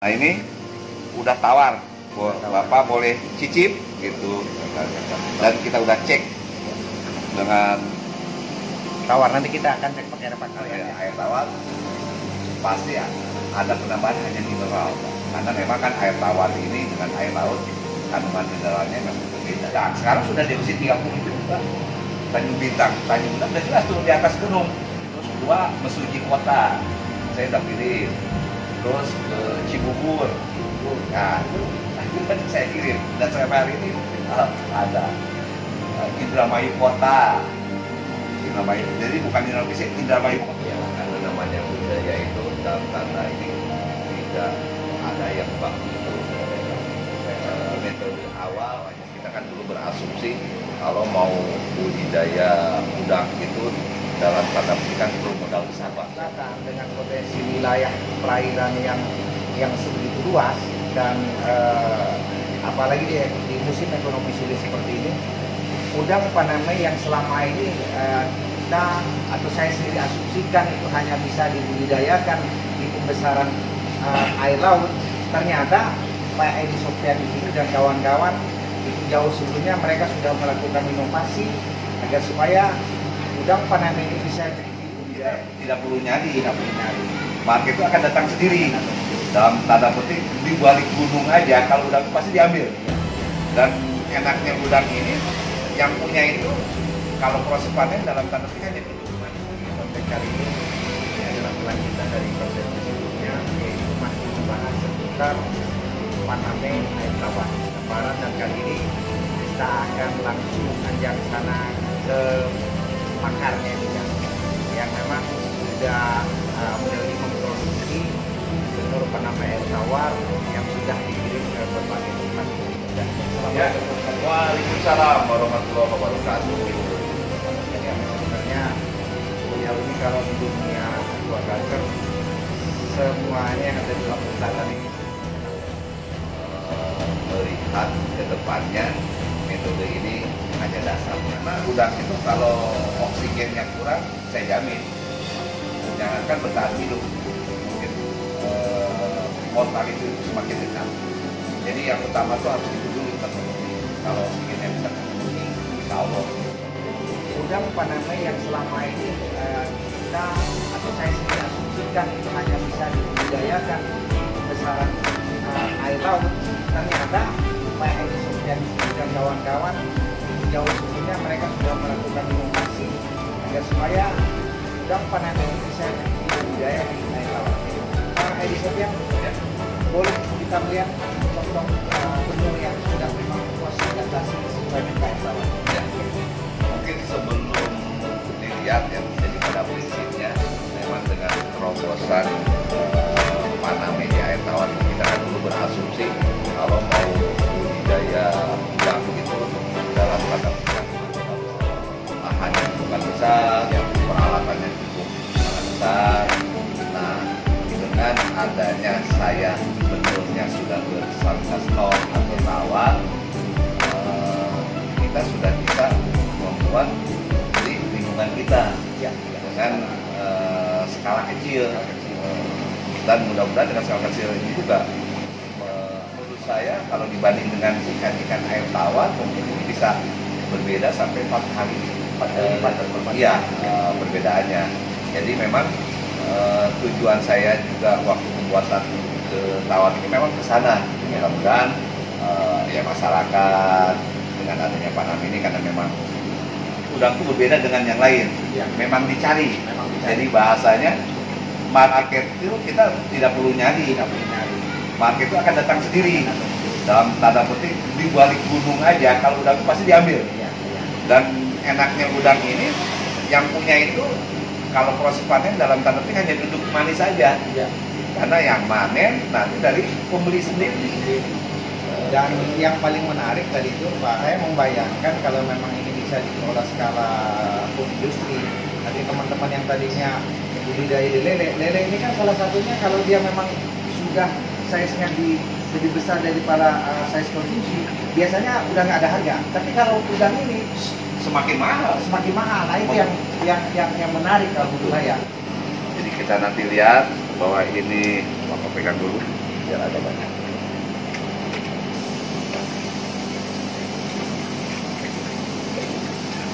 Nah ini udah tawar, Bapak boleh cicip gitu, dan kita udah cek dengan tawar. Nanti kita akan cek pakai air tawar, pasti ada penambahan hanya mineral, karena memang kan air tawar ini dengan air laut kandungan mineralnya memang berbeda. Nah, sekarang sudah di usia 30 juga, Tanjung Bintang udah jelas tuh di atas gunung. Terus kedua Mesuji Kota, saya udah pilih. Terus ke Cibubur, nah itu kan saya kirim, dan sampai hari ini ada Indramayu Kota, jadi bukan Indramayu Kota ya, karena namanya budaya itu dalam tanda ini tidak ada yang bagus. Metode awal kita kan dulu berasumsi kalau mau budidaya udang itu dalam tanda petik perlu modal besar, Pak. Dengan potensi wilayah perairan yang sebegitu luas dan apalagi di musim ekonomi sulit seperti ini, udang Paname yang selama ini kita atau saya sendiri asumsikan itu hanya bisa dibudidayakan di pembesaran air laut, ternyata Pak Edi Sofyan ini dan kawan-kawan itu jauh sebelumnya mereka sudah melakukan inovasi agar supaya udang Paname ini bisa tidak perlu nyari. Market itu akan datang sendiri. Dalam tanda petik di balik gunung aja, kalau udang pasti diambil. Dan enaknya udang ini yang punya itu kalau proses panen dalam tanda petik aja gitu. Konten kali ini adalah kelanjutan dari konten sebelumnya, yaitu masih membahas seputar Paname air tawar barat, dan kali ini kita akan langsung ajak sana ke pakarnya juga, yang memang sudah menerima memproduksi benur Paname air tawar yang sudah dikirim ke berbagai tempat. Ya. Waalaikumsalam warahmatullahi wabarakatuh. Ya, sebenarnya beliau ini kalau di dunia aquaculture semuanya yang ada di Lampung Selatan ini melihat ke depannya metode ini hanya dasar, karena udang itu kalau oksigennya kurang, saya jamin jangankan bertahan hidup, mungkin mortalitas itu semakin dekat. Jadi yang utama itu harus itu dulu terpenuhi. Kalau oksigennya bisa terpenuhi, insya Allah. udang Paname yang selama ini kita atau saya sendiri asumsikan itu hanya bisa dibudidayakan di pembesaran air laut, ternyata Pak Edi Sofyan dan kawan-kawan itu jauh sebelumnya mereka sudah melakukan inovasi agar supaya udang Paname ini bisa dibudidaya di air laut. Pak Edi Sofyan, ya, boleh kita melihat contoh benur yang sudah memang puas adaptasi sesuai dengan air laut. Ya. Mungkin sebelum dilihat ya, jadi pada prinsipnya memang dengan terobosan Paname di air tawar, kita kan dulu berasumsi kalau mau budidaya udang itu dalam tanda petik lahannya bukan besar, yang peralatannya cukup sangat besar. Nah, dengan adanya saya bentuknya sudah bersangkas nol atau tawar, kita sudah bisa membuat di lingkungan kita ya, dengan skala kecil. Dan mudah-mudahan dengan skala kecil ini juga menurut saya kalau dibanding dengan ikan-ikan air tawar mungkin ini bisa berbeda sampai 4 kali lipat ya perbedaannya. Jadi memang tujuan saya juga waktu pembuatan ke tawar ini memang ke sana. Mudah-mudahan ya masyarakat dengan adanya Paname ini, karena memang udang itu berbeda dengan yang lain ya, memang dicari. Jadi bahasanya market itu kita tidak perlu nyari, market itu akan datang sendiri. Dalam tanda petik di balik gunung aja, kalau udang itu pasti diambil. Dan enaknya udang ini yang punya itu kalau proses panen dalam tanda petik hanya duduk manis saja ya, karena yang manen nanti dari pembeli sendiri. Dan yang paling menarik tadi itu Pak, saya membayangkan kalau memang ini bisa dikelola skala food industri. Nanti teman-teman yang tadinya budidaya lele ini kan salah satunya kalau dia memang sudah size-nya lebih besar daripada size konsumsi, biasanya udah nggak ada harga. Tapi kalau udang ini semakin mahal. Nah itu yang menarik kalau menurut saya. Jadi kita nanti lihat bahwa ini, Bapak pegang dulu. biar ada banyak.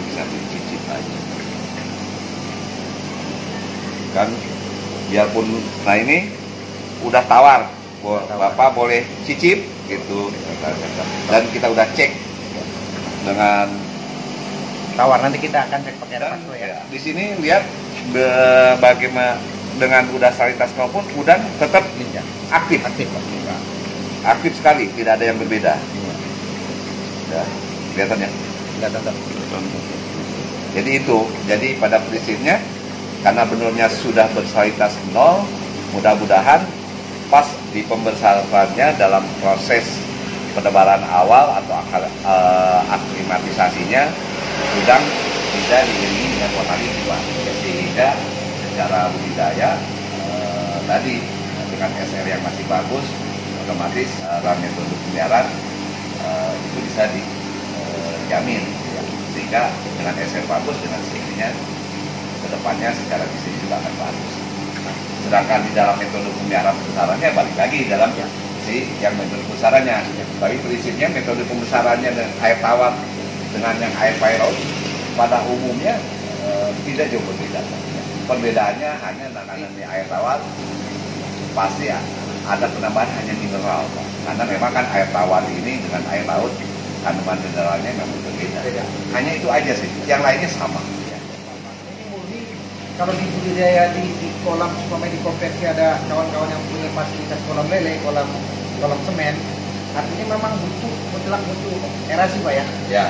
Bisa dicicip aja. Kan biarpun, nah ini udah tawar, Bapak boleh cicip gitu, dan kita udah cek dengan Tawar, nanti kita akan cek pakai dan repas ya. di sini lihat bagaimana dengan udang salinitas maupun udang tetap aktif, aktif sekali, tidak ada yang berbeda. Ya, kelihatan ya. Jadi itu, jadi pada prinsipnya karena benurnya sudah bersalinitas 0, mudah-mudahan pas di pembesarannya dalam proses penebaran awal atau aklimatisasinya udang bisa diiringi dengan mortality 2, sehingga secara budidaya tadi dengan SR yang masih bagus, otomatis dalam metode pemeliharaan itu bisa dijamin, sehingga dengan SR bagus, dengan CI-nya kedepannya secara bisnis juga akan bagus. Sedangkan di dalam metode pemeliharaan pembesarannya balik lagi dalam yang metode pembesarannya, tapi prinsipnya metode pembesarannya dengan air tawar dengan yang air laut pada umumnya tidak jauh berbeda. Perbedaannya hanya nanganan di air tawar pasti ada penambahan hanya mineral, karena memang kan air tawar ini dengan air laut kandungan mineralnya memang berbeda. Hanya itu aja sih, yang lainnya sama. Ini murni kalau di budidaya di kolam, supaya di konversi ada kawan-kawan yang punya fasilitas kolam lele, kolam semen, artinya memang mutlak butuh aerasi Pak ya? Ya,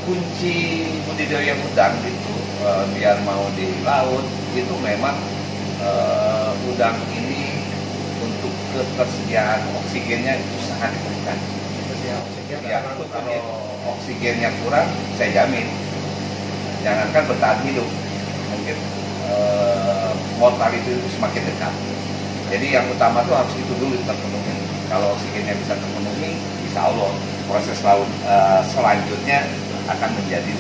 kunci budidaya udang itu biar mau di laut itu memang udang ini untuk ketersediaan oksigennya itu sangat diperlukan. Ya, kalau oksigennya kurang, saya jamin jangankan bertahan hidup, mungkin mortality itu semakin dekat. Jadi yang utama tuh harus itu dulu terpenuhi. Kalau oksigennya bisa terpenuhi, insya Allah proses laut selanjutnya akan menjadi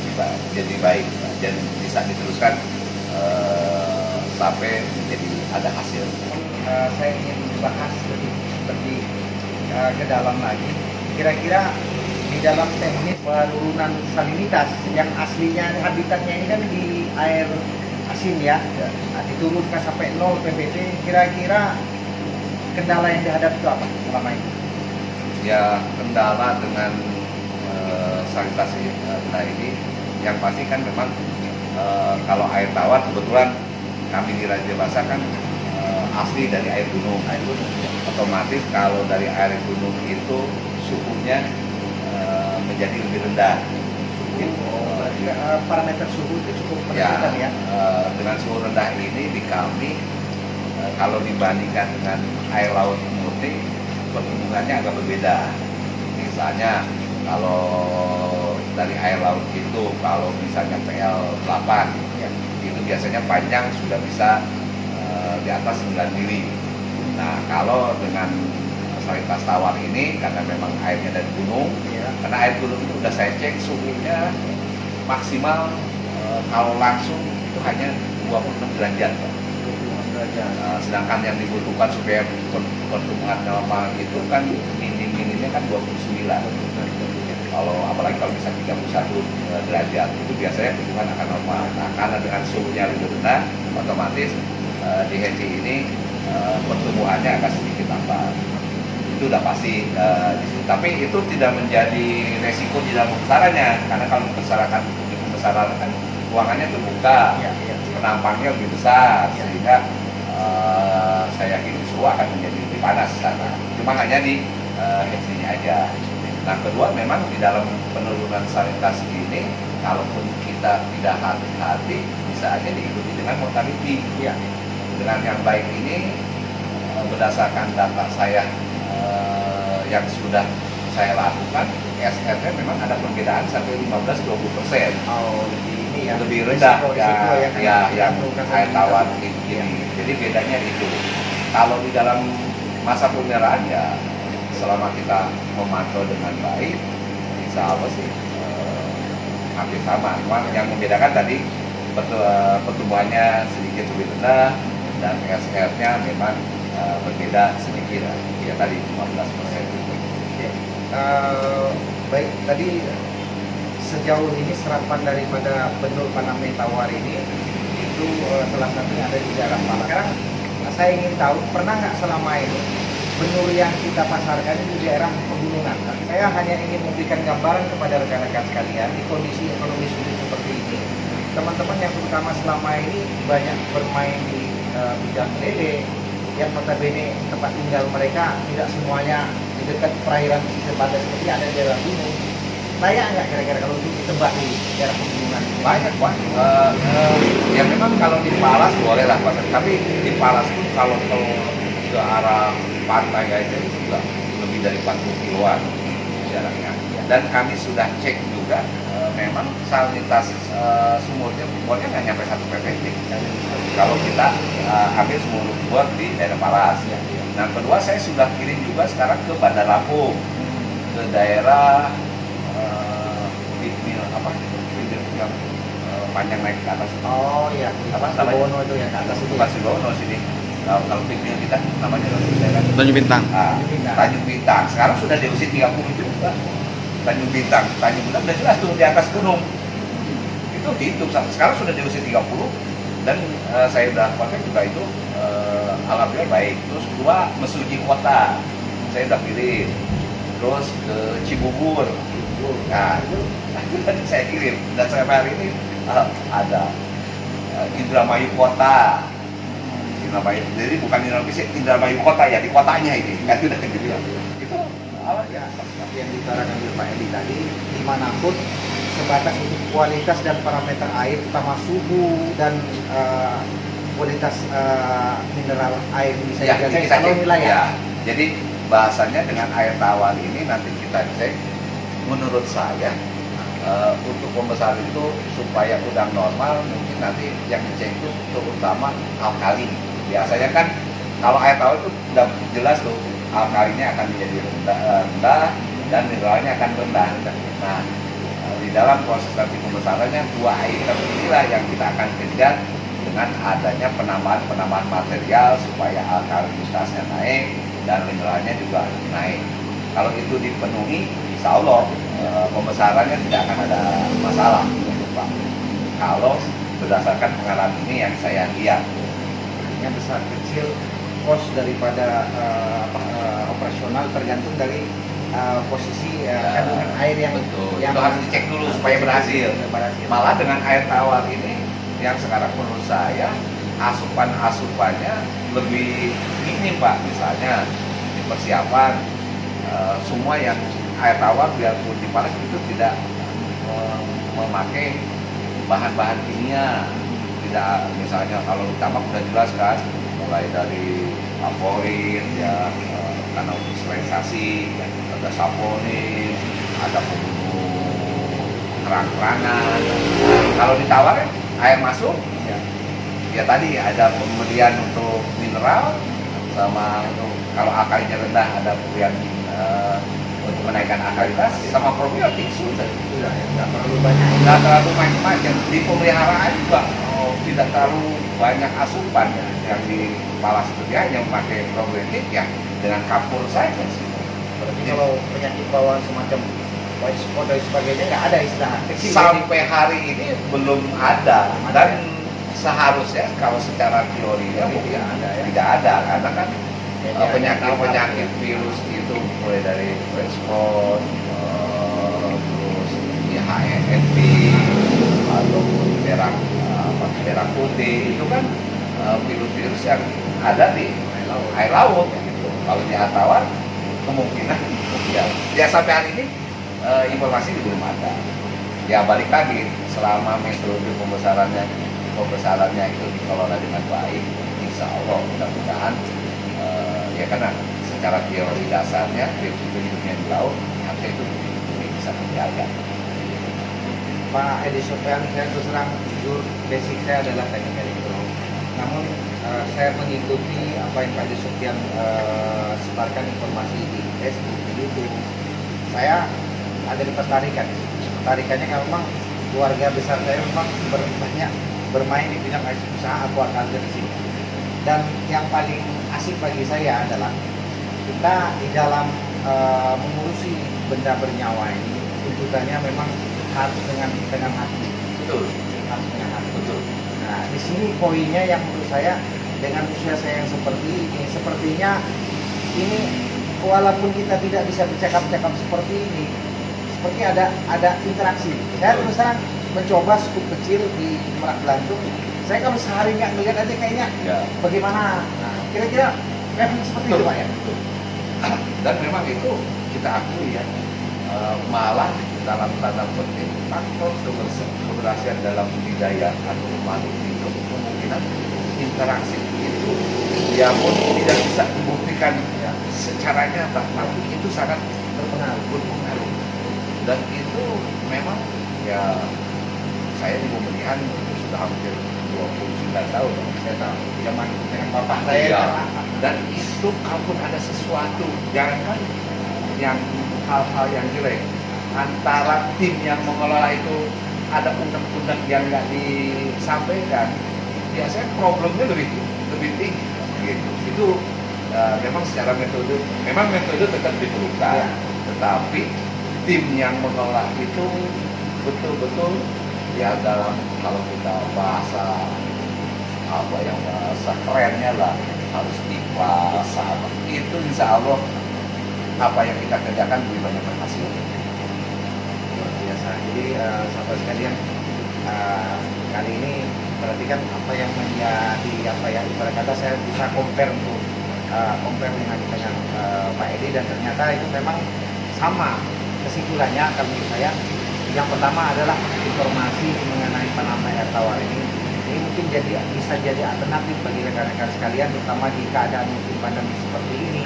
lebih baik dan bisa diteruskan sampai menjadi ada hasil. Saya ingin bahas lebih ke dalam lagi. Kira-kira di dalam teknik penurunan salinitas yang aslinya habitatnya ini kan di air asin ya, nah, diturunkan sampai 0 ppb, kira-kira kendala yang dihadapi itu apa selama ini? Ya, kendala dengan sanitasi ini yang pasti kan memang kalau air tawar kebetulan kami di Raja Basa kan asli dari air gunung. Otomatis kalau dari air gunung itu suhunya menjadi lebih rendah. Parameter suhu itu cukup menentukan ya. Dengan suhu rendah ini di kami kalau dibandingkan dengan air laut murni pertumbuhannya agak berbeda. Misalnya kalau dari air laut itu kalau misalnya PL 8 ya, itu biasanya panjang sudah bisa di atas 9 mili. Nah kalau dengan salinitas tawar ini karena memang airnya dari gunung, ya, karena air gunung itu udah saya cek suhunya maksimal kalau langsung itu hanya 26 derajat. Sedangkan yang dibutuhkan supaya pertumbuhan normal itu kan minimnya kan 29. Kalau apalagi kalau bisa 31 derajat itu biasanya pertumbuhan akan normal. Nah, karena dengan suhunya lebih rendah, otomatis di Heci ini pertumbuhannya agak sedikit lambat. Itu udah pasti di situ. Tapi itu tidak menjadi resiko di dalam pembesarannya, karena kalau di pembesaran kan ruangannya terbuka, penampangnya lebih besar, sehingga saya yakin suhu akan menjadi lebih panas sana. Cuma hanya di Heci-nya aja. Nah, kedua memang di dalam penurunan salinitas ini, kalaupun kita tidak hati-hati, bisa aja diikuti dengan mortality. Ya. Dengan yang baik ini, berdasarkan data saya yang sudah saya lakukan, SR-nya memang ada perbedaan sampai 15-20%. Oh, ini ya. Lebih rendah yang air tawar ini. Ya. Jadi bedanya itu. Kalau di dalam masa pemeliharaan ya, selama kita memantau dengan baik, insya Allah sih hampir sama. Cuma yang membedakan tadi pertumbuhannya sedikit lebih rendah dan SR-nya memang berbeda sedikit ya tadi 15%. Oke. Baik, tadi sejauh ini serapan daripada benur Paname tawar ini itu salah satunya ada di daerah Malang. Sekarang saya ingin tahu, pernah nggak selama ini benur yang kita pasarkan di daerah pegunungan? Saya hanya ingin memberikan gambaran kepada rekan-rekan sekalian di kondisi ekonomi sulit seperti ini. Teman-teman yang terutama selama ini banyak bermain di bidang lele, yang notabene tempat tinggal mereka tidak semuanya di dekat perairan pesisir pantai seperti ada di daerah gunung. Layak nggak kira-kira kalau untuk ditebak di daerah pegunungan? Banyak Pak. Ya memang kalau di Palas boleh lah Pak. Tapi di Palas pun kalau ke arah pantai aja itu juga lebih dari 40 kiloan jaraknya. Dan kami sudah cek juga, memang salinitas sumurnya nggak nyampe 1 ppm. Kalau kita ambil sumur bor di daerah Palas. Nah kedua saya sudah kirim juga sekarang ke Bandar Lampung, ke daerah yang panjang naik ke atas. Oh iya, Apa namanya? Bono itu ya ke atas itu. Bukan Sibono sini. Kalau pikir kita namanya daerah Tanjung Bintang. Tanjung Bintang. Sekarang sudah di usia 30 juga. Tanjung Bintang udah jelas tuh di atas gunung. Itu dihitung. Sekarang sudah di usia 30 dan saya udah pakai juga itu alhamdulillah baik. Terus kedua Mesuji Kota. Saya udah kirim. Terus ke Cibubur. Nah, itu saya kirim dan sampai hari ini ada Indramayu Kota. Indramayu, jadi bukan Indramayu Kota ya, di kotanya ini kan sudah gitu. Itu Ya, seperti yang diutarakan oleh Pak Edi tadi, dimanapun sebatas untuk kualitas dan parameter air, terutama suhu dan kualitas mineral air bisa ya, dijaga kita kalau cek. wilayah. Ya, jadi bahasanya dengan air tawar ini nanti kita cek. Menurut saya untuk pembesaran itu supaya udang normal mungkin nanti yang dicek itu terutama alkali. Biasanya kan kalau air tawar itu udah jelas tuh alkalinya akan menjadi rendah dan mineralnya akan rendah. Nah di dalam proses nanti pembesarannya dua item inilah yang kita akan kejar dengan adanya penambahan material supaya alkalinitasnya naik dan mineralnya juga naik. Kalau itu dipenuhi, insya Allah pembesarannya tidak akan ada masalah, Pak. Kalau berdasarkan pengalaman ini yang saya lihat, Yang besar kecil kos daripada operasional tergantung dari posisi kandungan air yang betul. yang Itu harus dicek dulu supaya berhasil. Malah dengan air tawar ini, yang sekarang menurut saya asupannya lebih minim Pak. Misalnya di persiapan semua yang air tawar biarpun di Palas itu tidak memakai bahan-bahan kimia. Tidak, misalnya kalau di tambak sudah jelas kan, mulai dari aporin ya, karena untuk sterilisasi, ada saponin, ada pembunuh kerang-kerangan. Kalau ditawar air masuk, ya tadi ada pemberian untuk mineral sama untuk kalau alkalinya rendah ada pemberian untuk menaikkan alkalitas sama probiotik sudah nggak terlalu banyak. nggak terlalu macam-macam di pemeliharaan juga tidak terlalu banyak asupan ya. Yang di Palas itu dia hanya memakai probiotik ya dengan kapur saja sih. Berarti kalau penyakit bawaan semacam white spot dan sebagainya nggak ada istilah kecil. Sampai hari ini belum ada dan seharusnya kalau secara teorinya tidak ada karena kan penyakit virus itu mulai dari white spot, terus HNV ataupun merah putih itu kan virus-virus yang ada di air laut gitu. Kalau di air tawar kemungkinan ya sampai hari ini informasi belum ada. Ya balik lagi selama metode pembesarannya itu dikelola dengan baik, insya Allah mudah-mudahan ya karena secara teori dasarnya hidupnya di laut harusnya itu bisa terjaga. Pak Edi Sofyan, saya terus terang jujur basic saya adalah teknik elektronik. Namun saya mengikuti apa yang Pak Edi Sofyan sebarkan informasi di Facebook, di YouTube. Saya ada ketertarikan. Ketertarikannya karena memang keluarga besar saya memang banyak bermain di bidang usaha aquaculture di sini. Dan yang paling asik bagi saya adalah kita di dalam mengurusi benda bernyawa ini tuntutannya memang harus dengan hati. Betul. Harus dengan hati. Betul. Nah, di sini poinnya yang menurut saya dengan usia saya yang seperti ini, sepertinya ini walaupun kita tidak bisa bercakap-cakap seperti ini, seperti ada interaksi. Saya terus terang mencoba skup kecil di Merak Belantung. Saya kalau sehari nggak melihat aja kayaknya bagaimana. Nah, kira-kira memang seperti itu Pak ya. Betul. Dan memang itu kita akui ya, malah dalam tanda petik faktor keberhasilan dalam budidaya atau makhluk hidup kemungkinan interaksi itu ya pun tidak bisa membuktikan ya, secara nyata, tapi itu sangat berpengaruh. Dan itu memang ya saya di pemilihan sudah hampir 29 tahun saya tahu zaman dengan bapak saya ya. Dan itu kalaupun ada sesuatu jangankan yang hal-hal yang jelek antara tim yang mengelola itu ada undang-undang yang nggak disampaikan biasanya problemnya lebih tinggi gitu. Itu memang secara metode tetap diperlukan ya. Tetapi tim yang mengelola itu betul-betul ya dalam kalau kita bahasa kerennya lah harus ikhlas sama itu insya Allah apa yang kita kerjakan lebih banyak berhasil. Luar biasa. Jadi sahabat sekalian kali ini berarti kan apa yang menjadi ibarat kata saya bisa compare dengan Pak Edi dan ternyata itu memang sama kesimpulannya kalau menurut saya. Yang pertama adalah informasi mengenai penambah air tawar ini mungkin bisa jadi alternatif bagi rekan-rekan sekalian, terutama di keadaan musim pandemi seperti ini,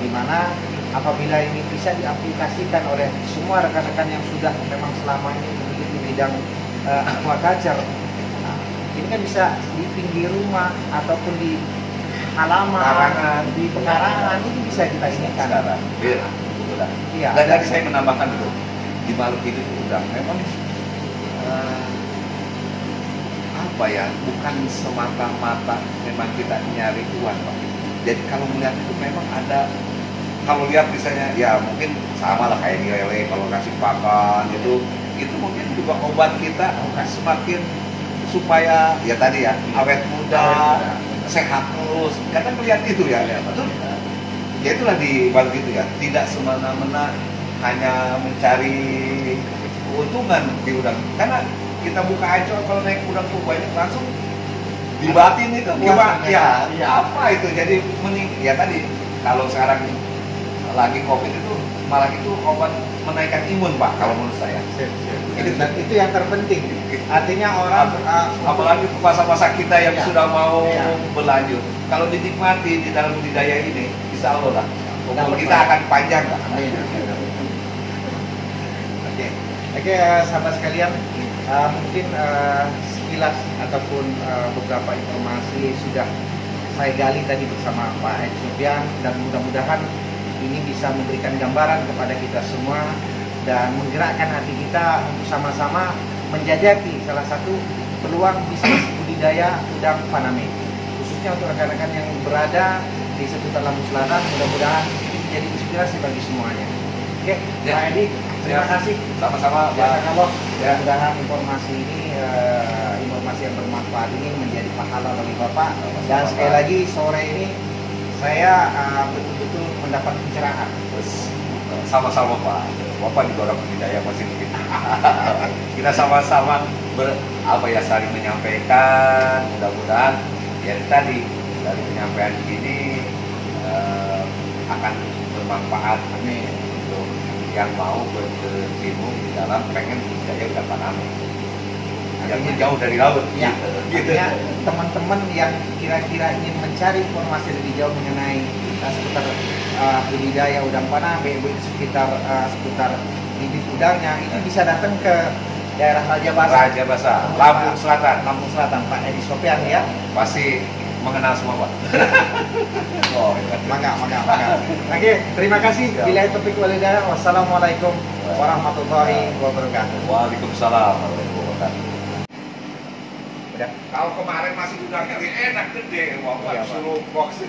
di mana apabila ini bisa diaplikasikan oleh semua rekan-rekan yang sudah memang selama ini memiliki bidang aquaculture, ini kan bisa di pinggir rumah ataupun di halaman, di pekarangan, ini bisa kita inikan. Iya. Dan tadi saya menambahkan dulu di makhluk hidup udang memang bukan semata-mata memang kita nyari uang Pak. Jadi kalau melihat itu memang ada, kalau lihat misalnya ya mungkin sama lah kayak lele kalau kasih pakan itu mungkin juga obat kita semakin supaya ya tadi ya awet muda, sehat terus. Kadang melihat itu ya betul. Ya itulah di balik itu ya, tidak semena-mena hanya mencari keuntungan di udang. Karena kita buka aja kalau naik udang tuh banyak langsung dibatin itu gimana ya apa itu jadi mending ya tadi kalau sekarang lagi COVID itu malah itu obat menaikkan imun Pak kalau menurut saya. Itu yang terpenting. Artinya orang apalagi masa-masa kita yang sudah mau berlanjut kalau dinikmati di dalam budidaya ini insya Allah lah umur kita akan panjang Pak. Oke, sahabat sekalian, mungkin sekilas ataupun beberapa informasi sudah saya gali tadi bersama Pak Edi Sofyan dan mudah-mudahan ini bisa memberikan gambaran kepada kita semua dan menggerakkan hati kita untuk sama-sama menjajaki salah satu peluang bisnis budidaya udang faname, khususnya untuk rekan-rekan yang berada di seputar Lampung Selatan. Mudah-mudahan ini menjadi inspirasi bagi semuanya. Oke, Pak Edi, terima kasih. Sama-sama. Mudah-mudahan informasi ini, informasi yang bermanfaat ini menjadi pahala bagi Bapak. Dan sekali lagi sore ini saya betul-betul mendapat pencerahan. Sama-sama Pak. Bapak juga orang budidaya masih begitu. Kita sama-sama saling menyampaikan. Mudah-mudahan ya tadi dari penyampaian ini akan bermanfaat. Amin. Yang mau berkecimpung di dalam pengen budidaya udang faname yang jauh dari laut ya, gitu. Teman-teman yang kira-kira ingin mencari informasi lebih jauh mengenai seputar budidaya udang faname sekitar bibit udangnya ini bisa datang ke daerah Raja Basa, Lampung Selatan Pak Edi Sofyan ya pasti mengenal semua Pak. Maka. Oke, terima kasih. Bila topik walidaya. Wassalamualaikum warahmatullahi wabarakatuh. Waalaikumsalam warahmatullahi wabarakatuh. Udah. Kalau kemarin masih udangnya enak gede, mau Iya, Pak. suruh box